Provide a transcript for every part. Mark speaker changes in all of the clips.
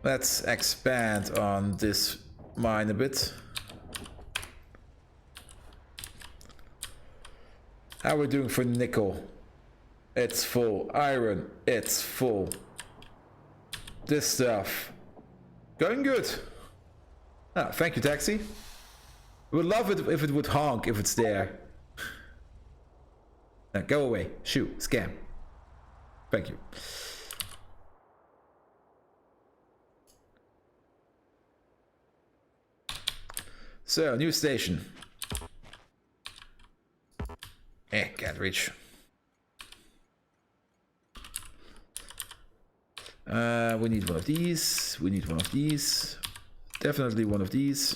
Speaker 1: Let's expand on this mine a bit. How are we doing for nickel? It's full. Iron, it's full. This stuff. Going good. Ah, thank you, taxi. Would love it if it would honk if it's there. Now go away. Shoo. Scam. Thank you. So, new station. Can't reach. We need one of these. We need one of these. Definitely one of these.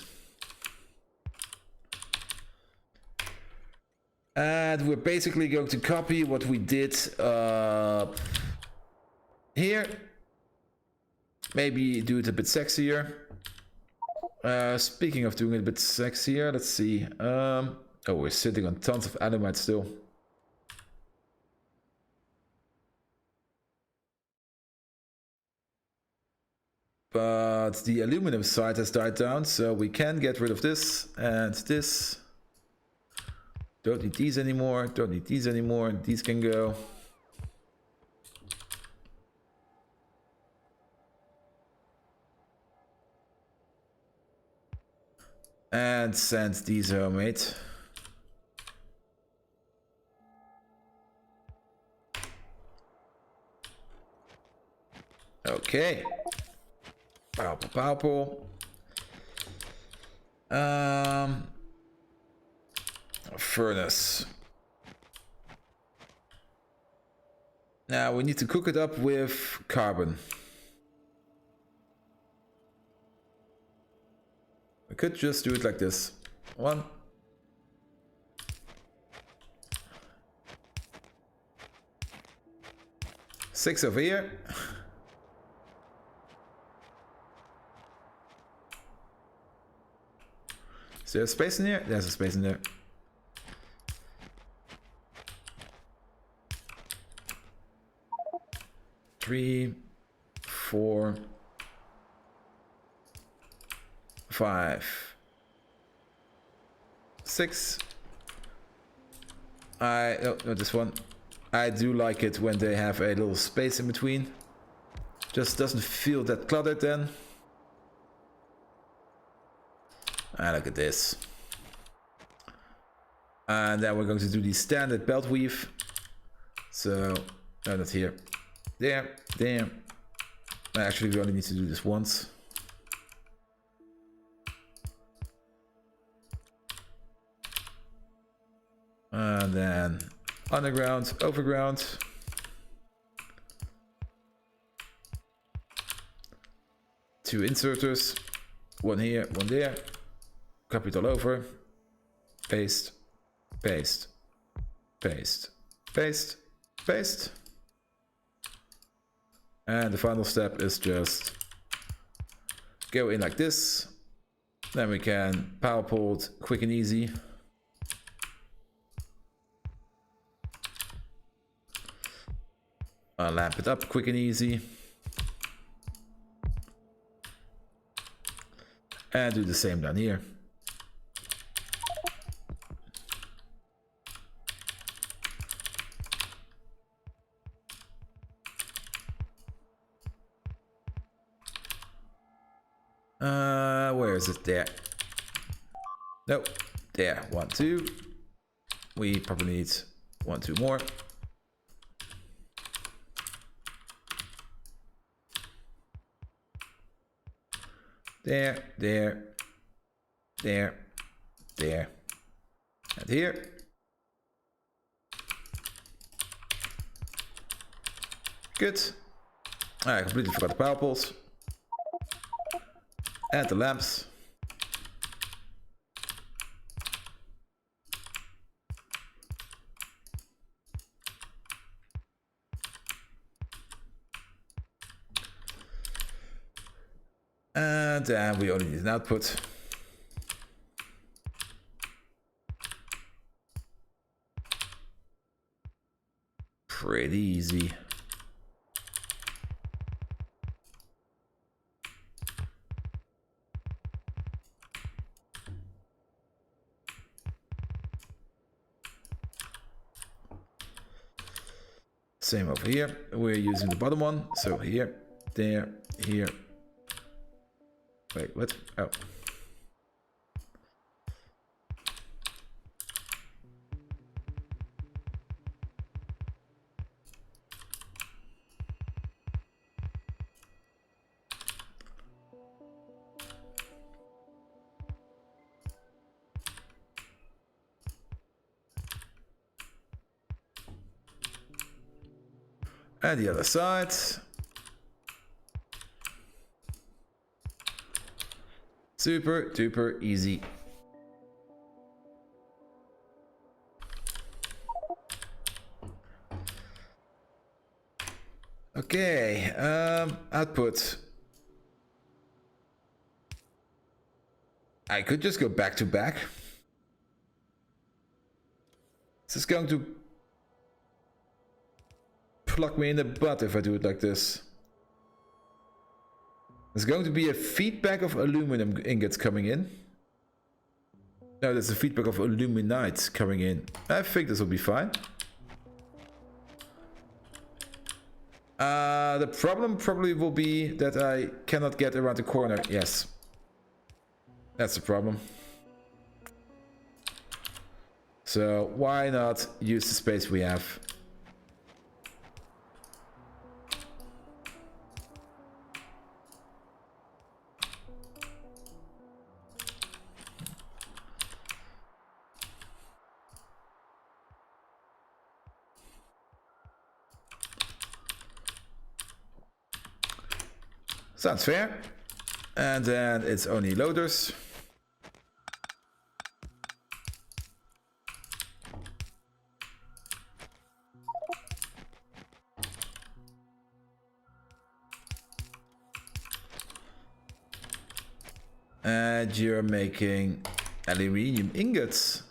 Speaker 1: And we're basically going to copy what we did here. Maybe do it a bit sexier. Speaking of doing it a bit sexier, let's see. Oh, we're sitting on tons of Nanobots still. But the aluminum side has died down, so we can get rid of this and this. Don't need these anymore, don't need these anymore, these can go. And send these home, mate. Okay. Powerful. Furnace. Now we need to cook it up with carbon. I could just do it like this. 1. Six over here. Is there a space in here? There's a space in there. Three, 4, 5, 6. No, not this one. I do like it when they have a little space in between. Just doesn't feel that cluttered then. Look at this. And then we're going to do the standard belt weave. So, no, not here. There, there. Actually, we only need to do this once. And then underground, overground. Two inserters. One here, one there. Copy it all over. Paste, paste, paste, paste, paste. And the final step is just go in like this. Then we can power pull it quick and easy. Lamp it up quick and easy. And do the same down here. Where is it? There. Nope. There. 1, 2. We probably need 1, 2 more. There, there, there, there, and here. Good. I completely forgot the power poles. And the lamps. And then we only need an output. Pretty easy. Same over here. We're using the bottom one. So here, there, here. Wait, what? Oh. And the other side. Super duper easy. Okay, output. I could just go back to back. This is going to plug me in the butt if I do it like this. There's going to be a feedback of aluminum ingots coming in. No, there's a feedback of aluminite coming in. I think this will be fine. The problem probably will be that I cannot get around the corner. Yes. That's the problem. So why not use the space we have? Sounds fair. And then it's only loaders. And you're making aluminium ingots.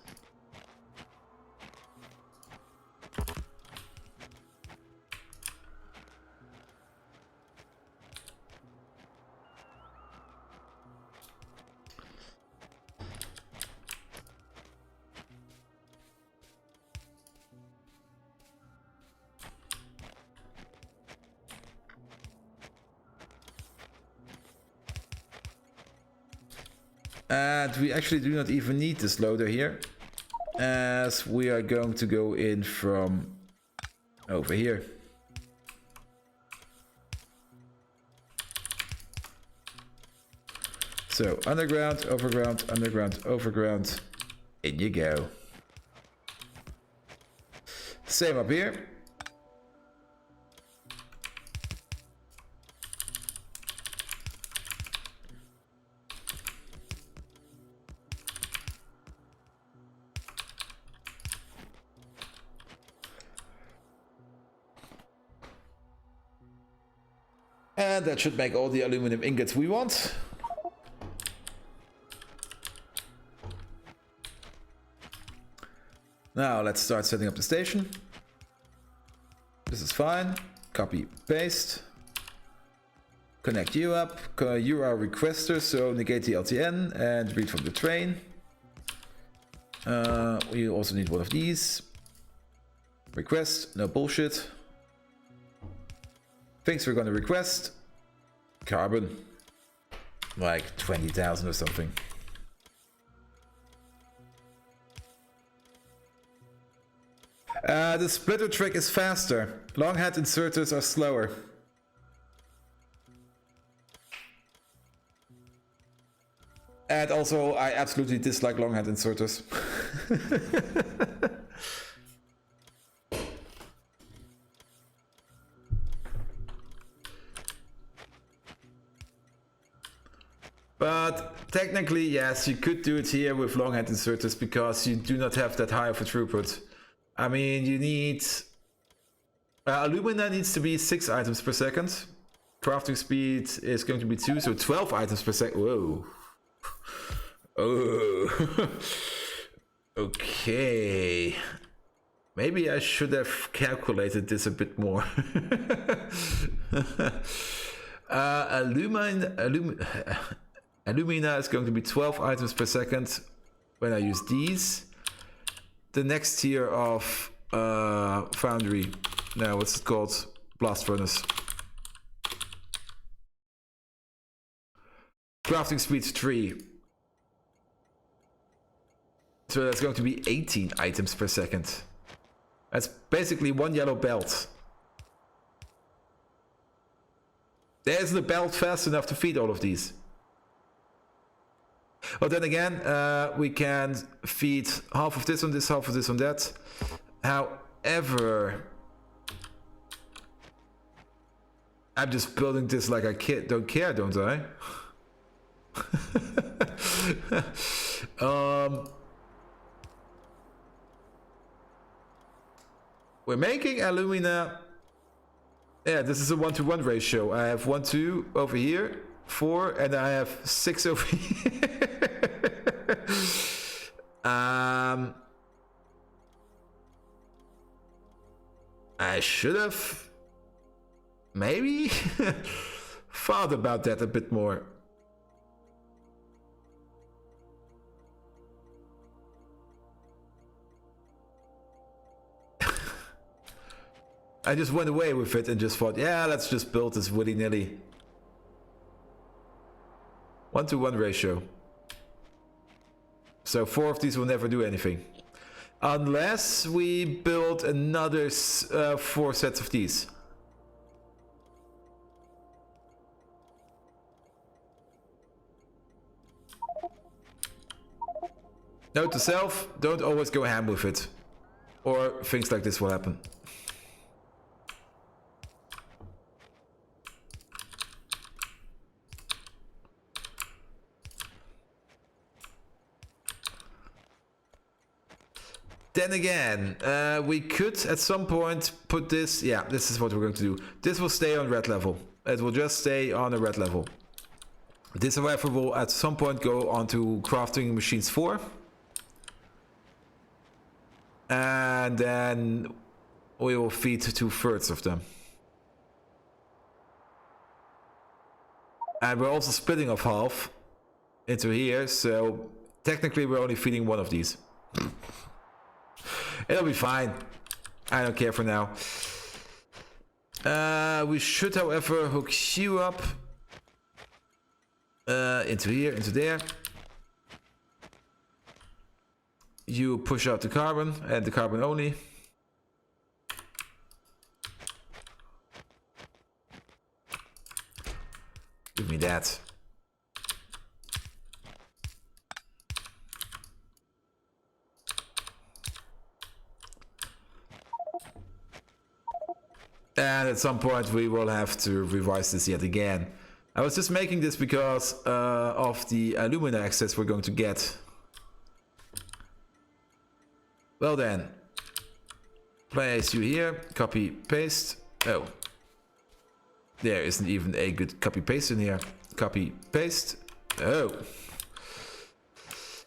Speaker 1: And we actually do not even need this loader here, as we are going to go in from over here. So underground, overground, underground, overground. In you go. Same up here. And that should make all the aluminum ingots we want. Now let's start setting up the station. This is fine. Copy, paste. Connect you up. You are a requester, so negate the LTN and read from the train. We also need one of these. Request, no bullshit. Things we're going to request. Carbon. Like 20,000 or something. The splitter trick is faster. Long head inserters are slower. And also, I absolutely dislike long head inserters. But technically, yes, you could do it here with long head inserters because you do not have that high of a throughput. I mean, you need... alumina needs to be 6 items per second. Crafting speed is going to be 2, so 12 items per second. Whoa. Oh. Okay. Maybe I should have calculated this a bit more. Alumina is going to be 12 items per second when I use these. The next tier of foundry No, what's it called? Blast furnace. Crafting speed 3. So that's going to be 18 items per second. That's basically 1 yellow belt. There isn't a belt fast enough to feed all of these. But then again, we can feed half of this on this, half of this on that. However, I'm just building this like I don't care, don't I? We're making alumina. Yeah, this is a 1-to-1 ratio. I have 1, 2 over here, 4, and I have 6 over here. I should have maybe thought about that a bit more. I just went away with it and just thought, yeah, let's just build this willy-nilly. 1-to-1 ratio. So 4 of these will never do anything. Unless we build another 4 sets of these. Note to self, don't always go ham with it. Or things like this will happen. Then again, we could at some point put this, yeah, this is what we're going to do. This will stay on red level. It will just stay on a red level. This, however, will at some point go onto crafting machines 4. And then we will feed 2/3 of them. And we're also splitting off half into here, so technically we're only feeding 1 of these. It'll be fine. I don't care for now. We should, however, hook you up into here, into there. You push out the carbon and the carbon only. Give me that. And at some point we will have to revise this yet again. I was just making this because of the alumina access we're going to get. Well then, place you here, copy, paste. Oh, there isn't even a good copy paste in here. Copy, paste. Oh,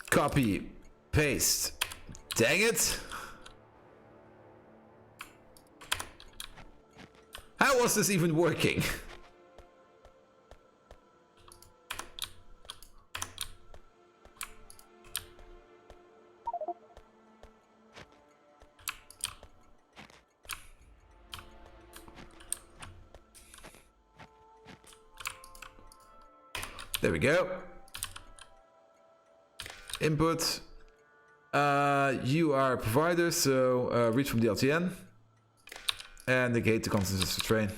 Speaker 1: copy, paste. Dang it. How was this even working? There we go. Input. You are a provider, so read from the LTN. And negate the constants of train.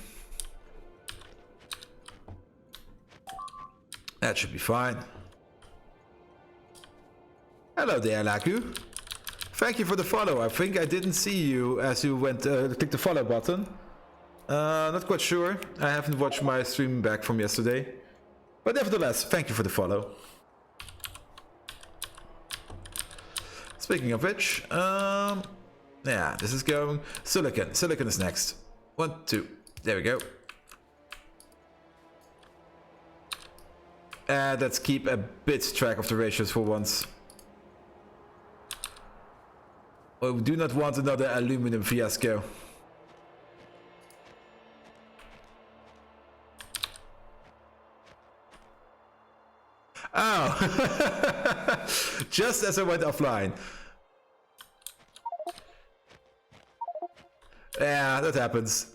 Speaker 1: That should be fine. Hello there, Laku. Thank you for the follow. I think I didn't see you as you went click the follow button. Not quite sure. I haven't watched my stream back from yesterday. But nevertheless, thank you for the follow. Speaking of which, yeah, this is going. Silicon. Silicon is next. 1, 2. There we go. And let's keep a bit track of the ratios for once. We do not want another aluminum fiasco. Oh, just as I went offline. Yeah, that happens.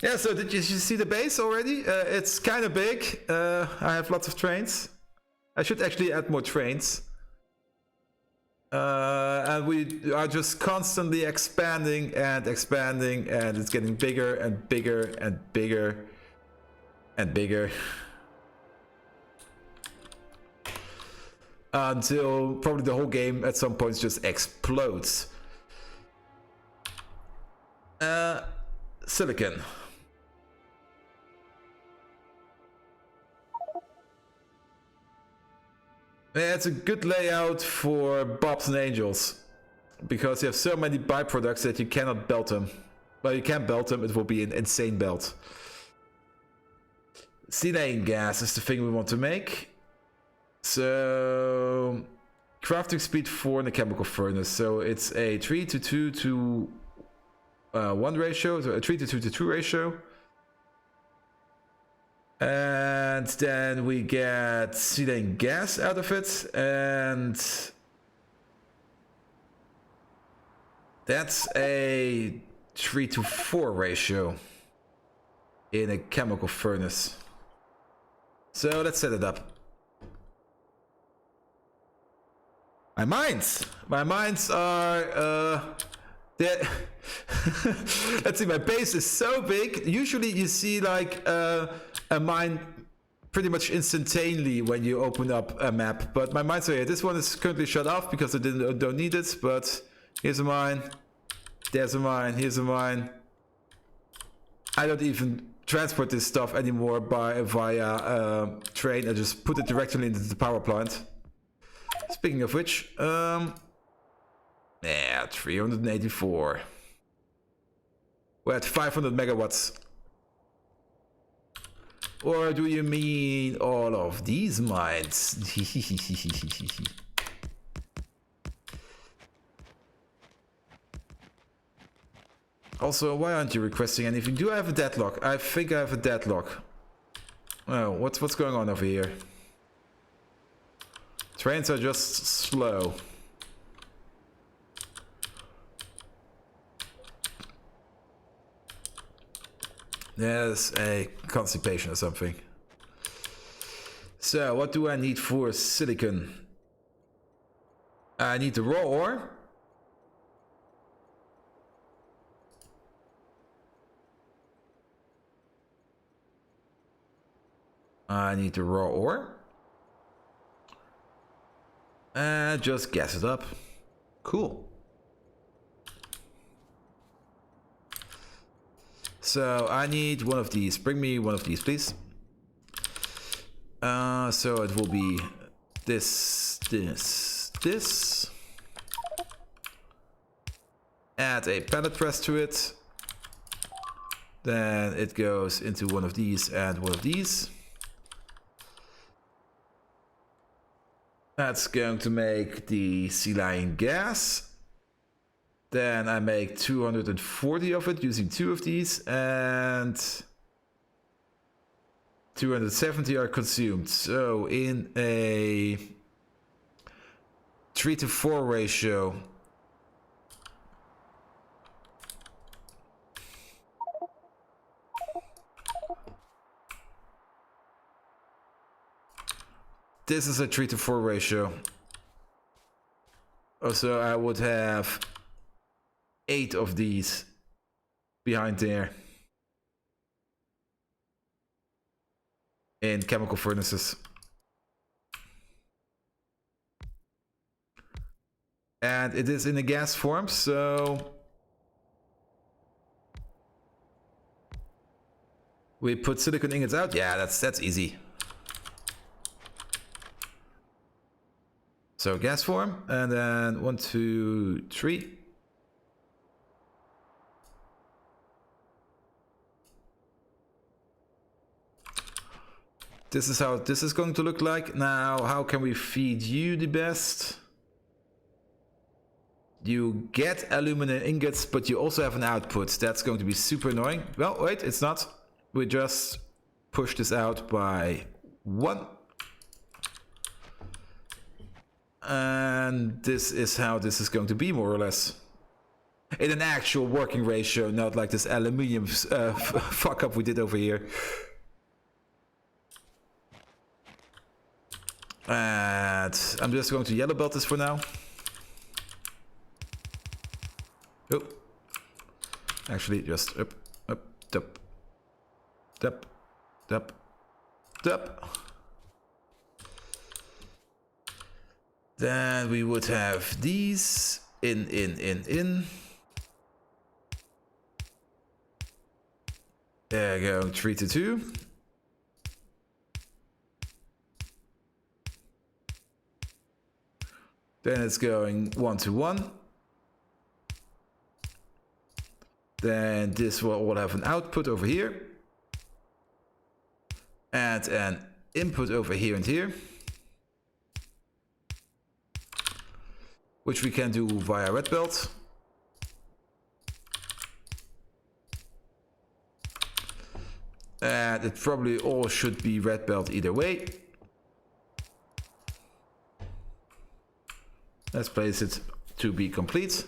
Speaker 1: Yeah, so did you see the base already? It's kind of big. I have lots of trains. I should actually add more trains. And we are just constantly expanding, and it's getting bigger and bigger and bigger and bigger. Until probably the whole game at some point just explodes. Silicon. Yeah, it's a good layout for Bobs and Angels, because you have so many byproducts that you cannot belt them. Well, you can belt them, it will be an insane belt. Silane gas is the thing we want to make. So, crafting speed 4 in the chemical furnace. So it's a 3 to 2 to 1 ratio, so a 3 to 2 to 2 ratio. And then we get silane gas out of it, and that's a 3 to 4 ratio in a chemical furnace. So let's set it up. My mines are let's see, my base is so big. Usually you see like a mine pretty much instantaneously when you open up a map, but my mines are here. This one is currently shut off because I don't need it, but here's a mine, there's a mine, here's a mine. I don't even transport this stuff anymore via train. I just put it directly into the power plant. Speaking of which, yeah, 384. We're at 500 megawatts. Or do you mean all of these mines? Also, why aren't you requesting anything? Do I have a deadlock? I think I have a deadlock. Oh, what's going on over here? Trains are just slow. There's a constipation or something. So, what do I need for silicon? I need the raw ore. I need the raw ore. And just gas it up. Cool. So I need one of these. Bring me one of these, please. So it will be this. Add a pallet press to it. Then it goes into one of these and one of these. That's going to make the silane gas. Then I make 240 of it using 2 of these, and 270 are consumed. So in a 3 to 4 ratio, this is a 3 to 4 ratio. Also, I would have 8 of these behind there in chemical furnaces. And it is in a gas form, so we put silicon ingots out. Yeah, that's easy. So gas form, and then 1, 2, 3. This is how this is going to look like. Now, how can we feed you the best? You get aluminum ingots, but you also have an output. That's going to be super annoying. Well, wait, it's not. We just push this out by 1. And this is how this is going to be, more or less. In an actual working ratio, not like this aluminium fuck up we did over here. And I'm just going to yellow belt this for now. Oh. Actually, just up, up, up, up, up. Then we would have these in. There you go, 3 to 2. Then it's going 1 to 1. Then this will have an output over here. And an input over here and here. Which we can do via red belt. And it probably all should be red belt either way. Let's place it to be complete.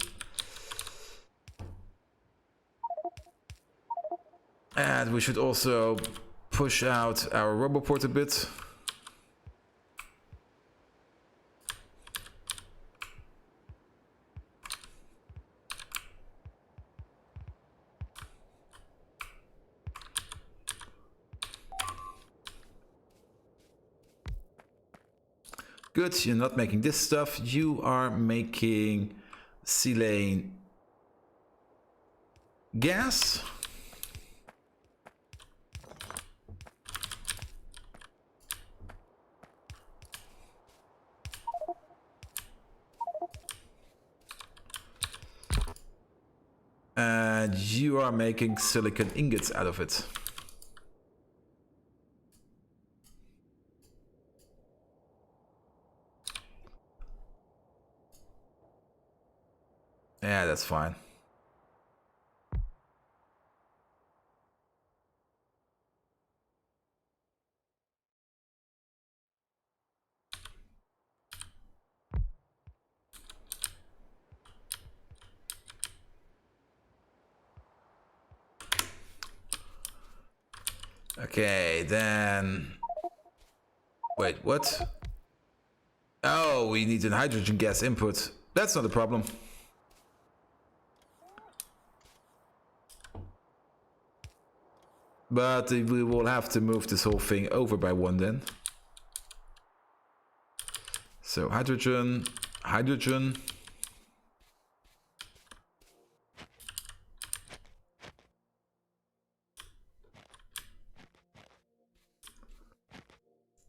Speaker 1: And we should also push out our RoboPort a bit. Good, you're not making this stuff. You are making silane gas. And you are making silicon ingots out of it. Yeah, that's fine. Okay, then... Wait, what? Oh, we need an hydrogen gas input. That's not a problem. But we will have to move this whole thing over by 1 then. So hydrogen, hydrogen.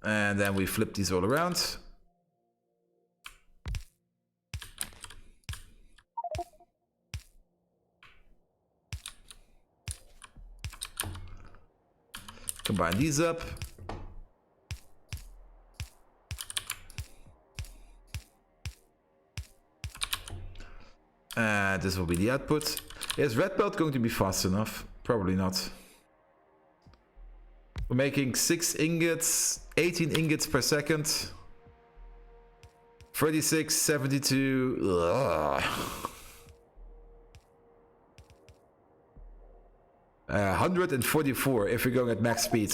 Speaker 1: And then we flip these all around. Combine these up. And this will be the output. Is red belt going to be fast enough? Probably not. We're making 6 ingots, 18 ingots per second. 36, 72. Ugh. 144 if we're going at max speed.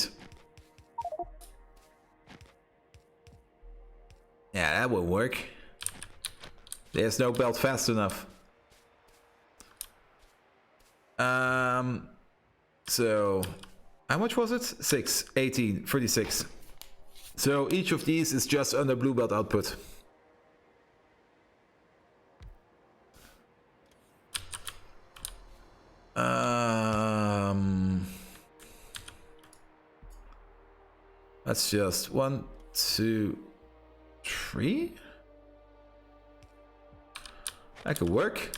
Speaker 1: Yeah, that won't work. There's no belt fast enough. So how much was it? 6, 18, 36. So each of these is just under blue belt output. That's just 1, 2, 3. That could work.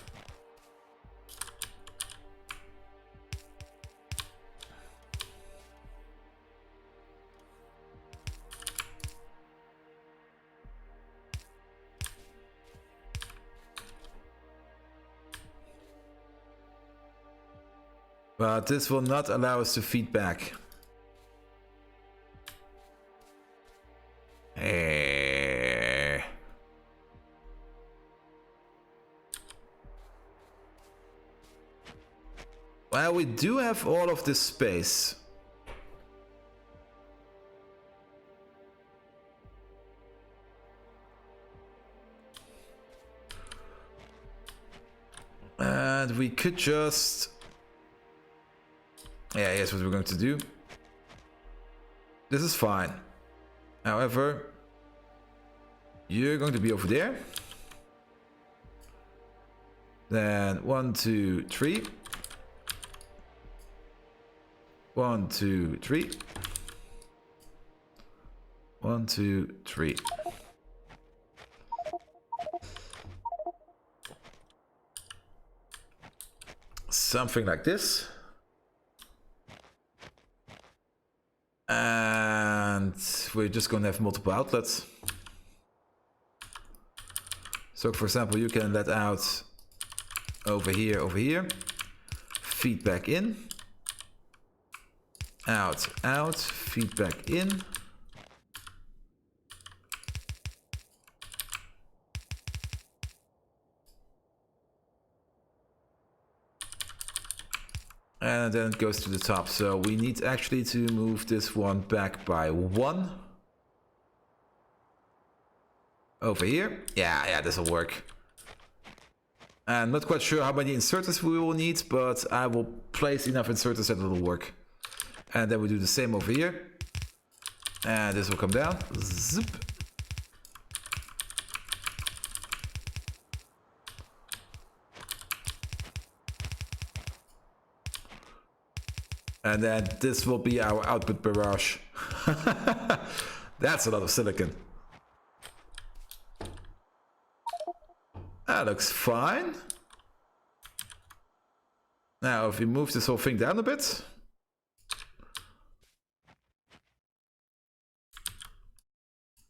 Speaker 1: But this will not allow us to feed back. Well, we do have all of this space. And we could just... Yeah, here's what we're going to do. This is fine. However, you're going to be over there. Then 1, 2, 3. 1, 2, 3. 1, 2, 3. Something like this. And we're just going to have multiple outlets. So for example, you can let out over here, feedback in, out, feedback in. And then it goes to the top. So we need actually to move this one back by 1. Over here. Yeah, this will work. I'm not quite sure how many inserters we will need, but I will place enough inserters that it will work. And then we do the same over here. And this will come down. Zip. And then this will be our output barrage. That's a lot of silicon. That looks fine. Now, if we move this whole thing down a bit.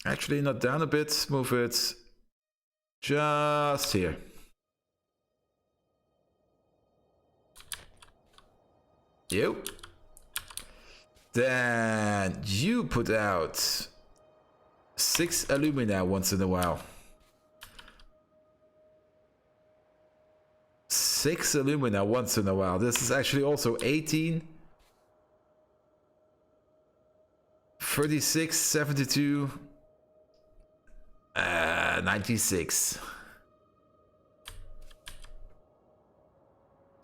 Speaker 1: Actually, not down a bit. Move it just here. You. Then you put out 6 alumina once in a while. 6 alumina once in a while. This is actually also 18, 36, 72, 96.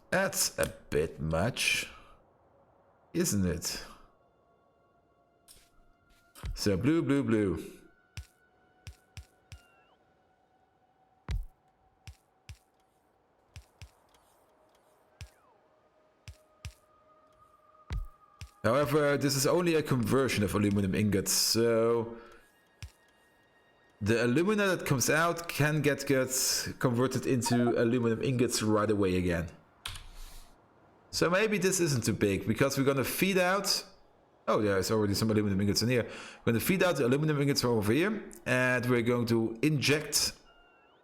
Speaker 1: That's a bit much, isn't it? So blue, blue, blue. However, this is only a conversion of aluminum ingots, so the alumina that comes out can get converted into aluminum ingots right away again. So maybe this isn't too big, because we're going to feed out... Oh, there's already some aluminum ingots in here. We're going to feed out the aluminum ingots from over here, and we're going to inject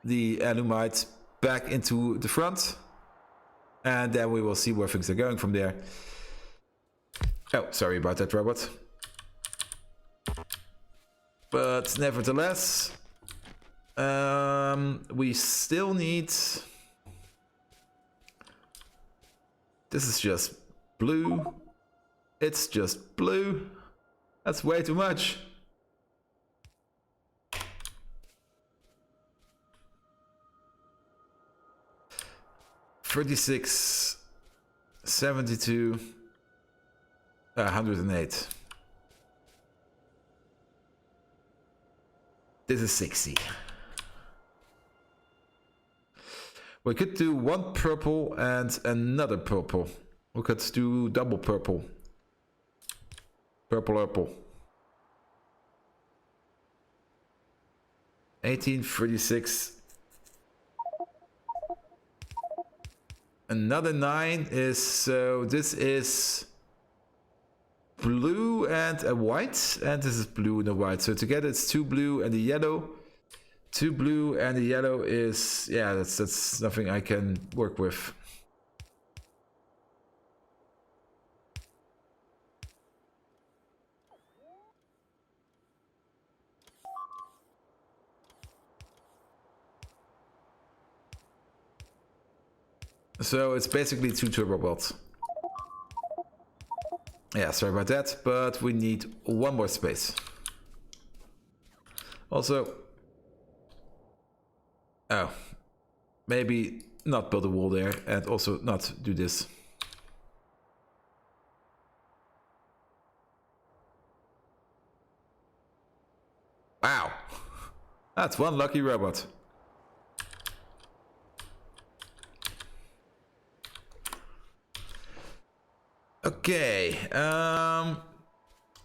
Speaker 1: the alumite back into the front, and then we will see where things are going from there. Oh, sorry about that, robot. But nevertheless, we still need... This is just blue. It's just blue. That's way too much. $36, 72, 108. This is 60. We could do one purple and another purple. We could do double purple. Purple. 18, 36. Another 9 is, so this is blue and a white, and this is blue and a white. So together it's 2 blue and a yellow. 2 blue and a yellow is, yeah, that's nothing I can work with. So it's basically 2 turbo bolts. Yeah, sorry about that, but we need one more space. Also, oh, maybe not build a wall there and also not do this. Wow, that's one lucky robot. Okay,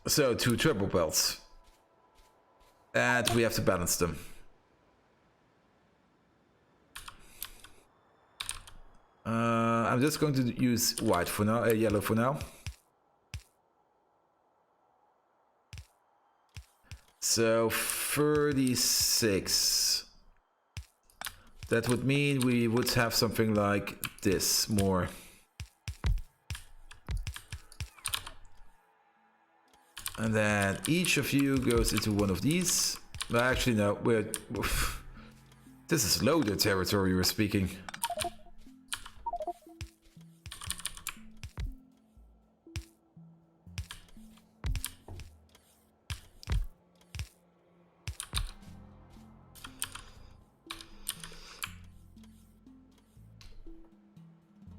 Speaker 1: so 2 turbo belts. And we have to balance them. I'm just going to use white for now, yellow for now. So 36. That would mean we would have something like this more. And then each of you goes into one of these. Well, actually, no, we're this is loader territory we're speaking.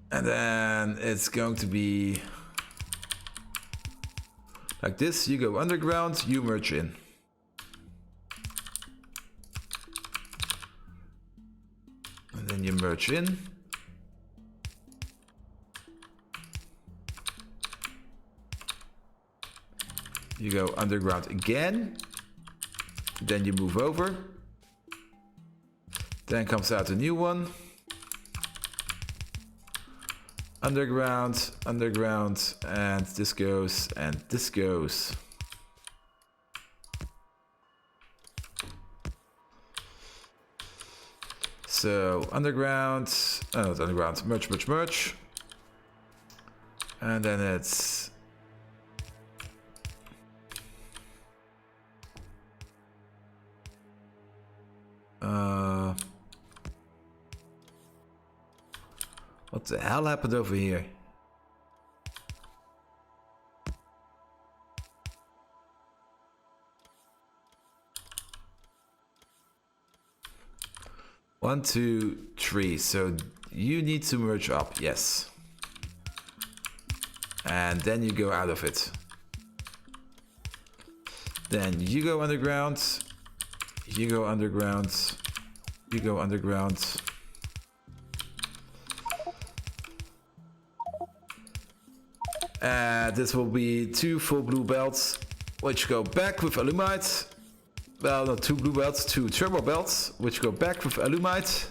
Speaker 1: And then it's going to be like this. You go underground, you merge in. And then you merge in. You go underground again. Then you move over. Then comes out a new one. Underground, underground, and this goes, and this goes. So underground, oh, it's underground, merge, merge, merge. And then it's what the hell happened over here? One, two, three. So you need to merge up, yes. And then you go out of it. Then you go underground. You go underground. You go underground. This will be 2 full blue belts, which go back with alumite. Well, not 2 blue belts, 2 turbo belts, which go back with alumite.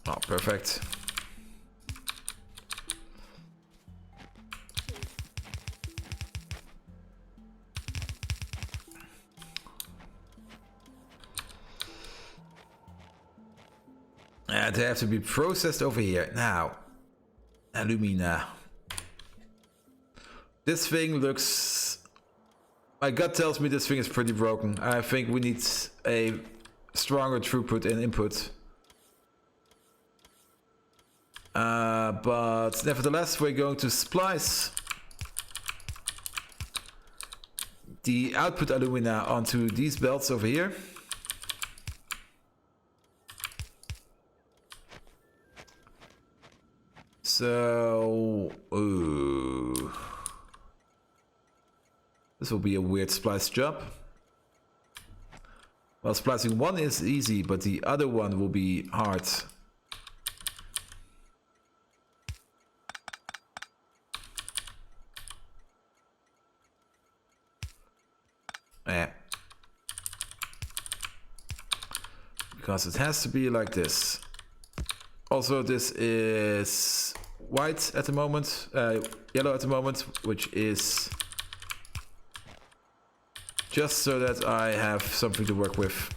Speaker 1: Oh, perfect. And they have to be processed over here. Now, alumina. This thing looks... My gut tells me this thing is pretty broken. I think we need a stronger throughput and input. But nevertheless, we're going to splice the output alumina onto these belts over here. So, ooh. This will be a weird splice job. Well, splicing one is easy, but the other one will be hard. Yeah. Because it has to be like this. Also, this is white at the moment, yellow at the moment, which is just so that I have something to work with.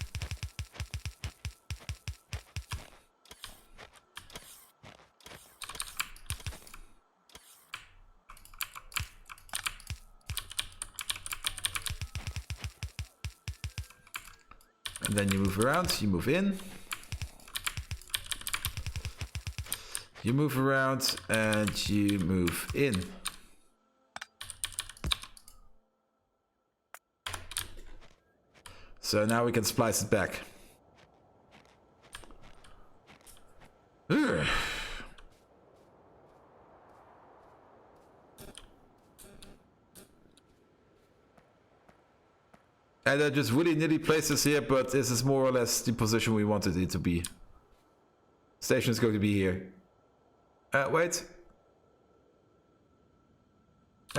Speaker 1: And then you move around, you move in. You move around and you move in. So now we can splice it back. Ugh. And I just really nitty places here, but this is more or less the position we wanted it to be. Station is going to be here. Wait.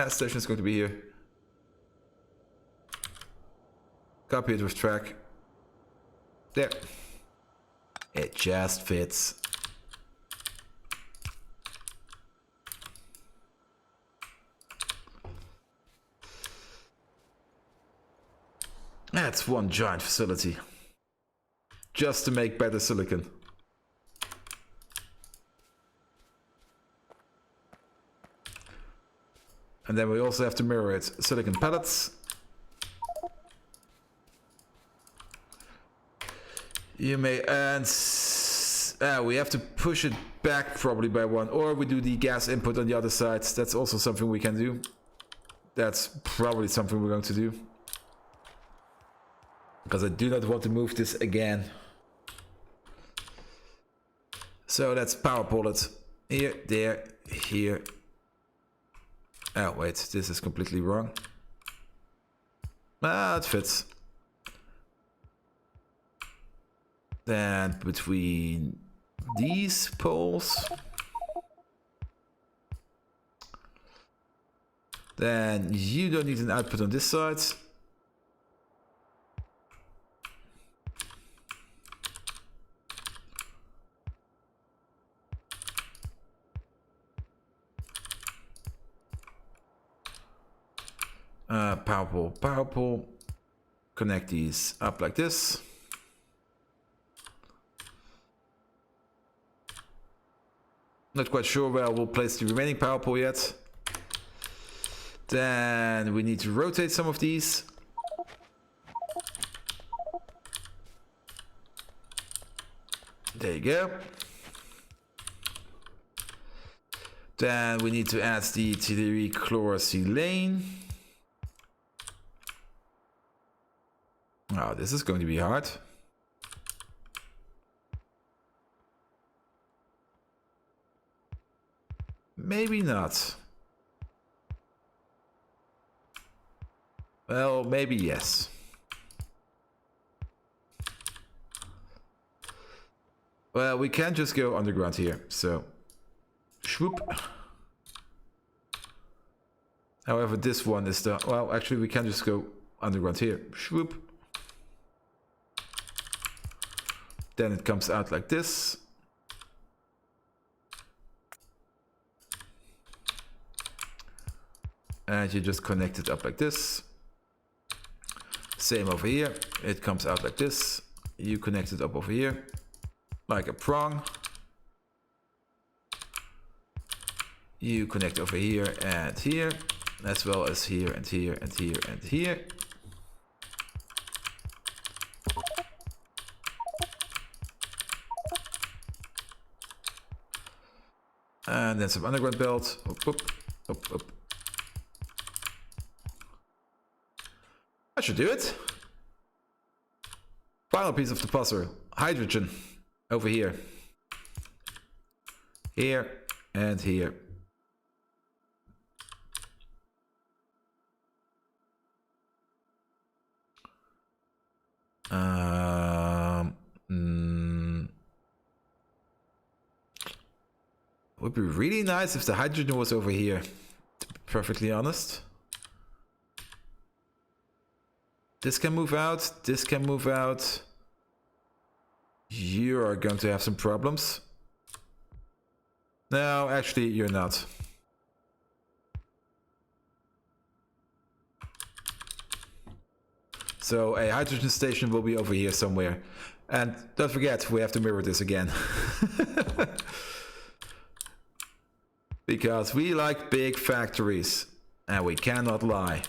Speaker 1: Station is going to be here. Copy it with track. There. It just fits. That's one giant facility. Just to make better silicon. And then we also have to mirror it. Silicon pellets. You may, and we have to push it back probably by one, or we do the gas input on the other side. That's also something we can do. That's probably something we're going to do. Because I do not want to move this again. So let's power pull it. Here, there, here. Oh wait, this is completely wrong. Ah, it fits. Then between these poles. Then you don't need an output on this side. Power pole. Connect these up like this. Not quite sure where we'll place the remaining power pole yet. Then we need to rotate some of these. There you go. Then we need to add the trichlorosilane. Oh, this is going to be hard. Maybe not. Well, maybe yes. Well, we can't just go underground here, so swoop. However, this one is the, well, actually we can just go underground here, swoop. Then it comes out like this. And you just connect it up like this. Same over here. It comes out like this. You connect it up over here. Like a prong. You connect over here and here. As well as here and here and here and here. And then some underground belt. Up, up, up, up. That should do it. Final piece of the puzzle. Hydrogen. Over here. Here and here. Would be really nice if the hydrogen was over here, to be perfectly honest. This can move out, this can move out. You are going to have some problems. No, actually, you're not. So a hydrogen station will be over here somewhere. And don't forget, we have to mirror this again. Because we like big factories. And we cannot lie.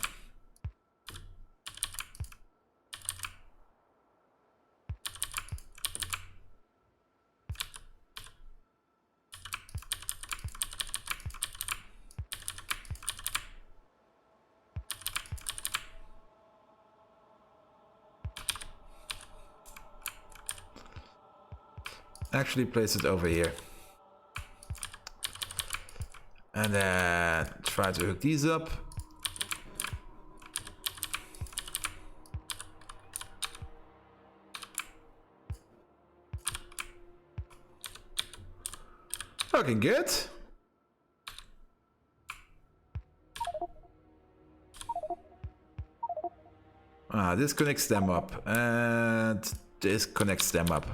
Speaker 1: actually place it over here. And then try to hook these up. Looking good. This connects them up, and this connects them up.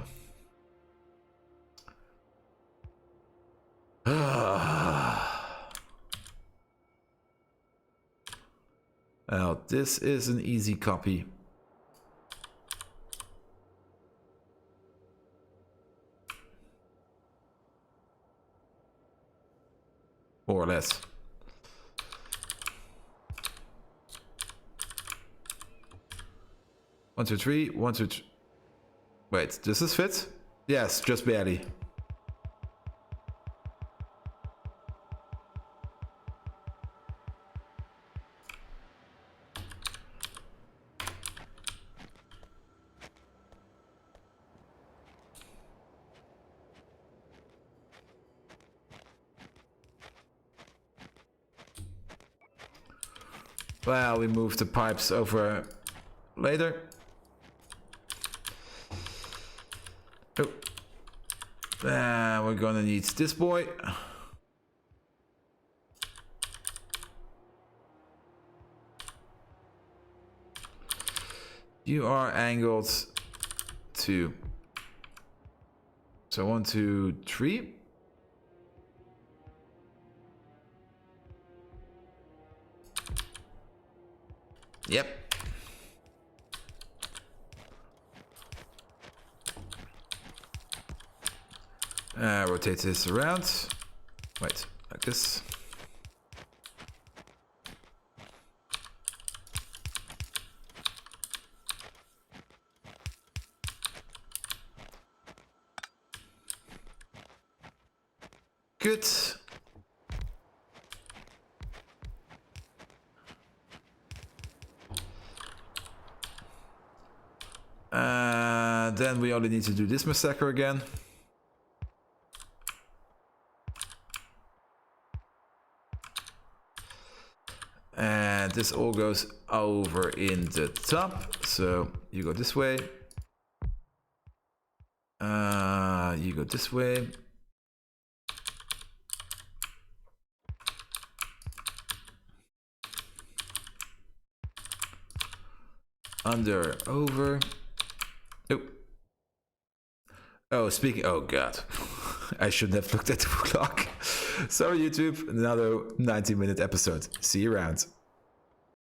Speaker 1: Well, this is an easy copy. More or less. One, two, three. One, two, three. Wait, does this fit? Yes, just barely. Well, we move the pipes over later. Oh. We're gonna need this boy. You are angled to. So 1, 2, 3. Yep. Rotate this around. Wait, like this. Good. Then we only need to do this massacre again. And this all goes over in the top. So you go this way. You go this way. Under, over. Oh. Oh, speaking. Oh, God. I shouldn't have looked at the clock. Sorry, YouTube. Another 90-minute episode. See you around.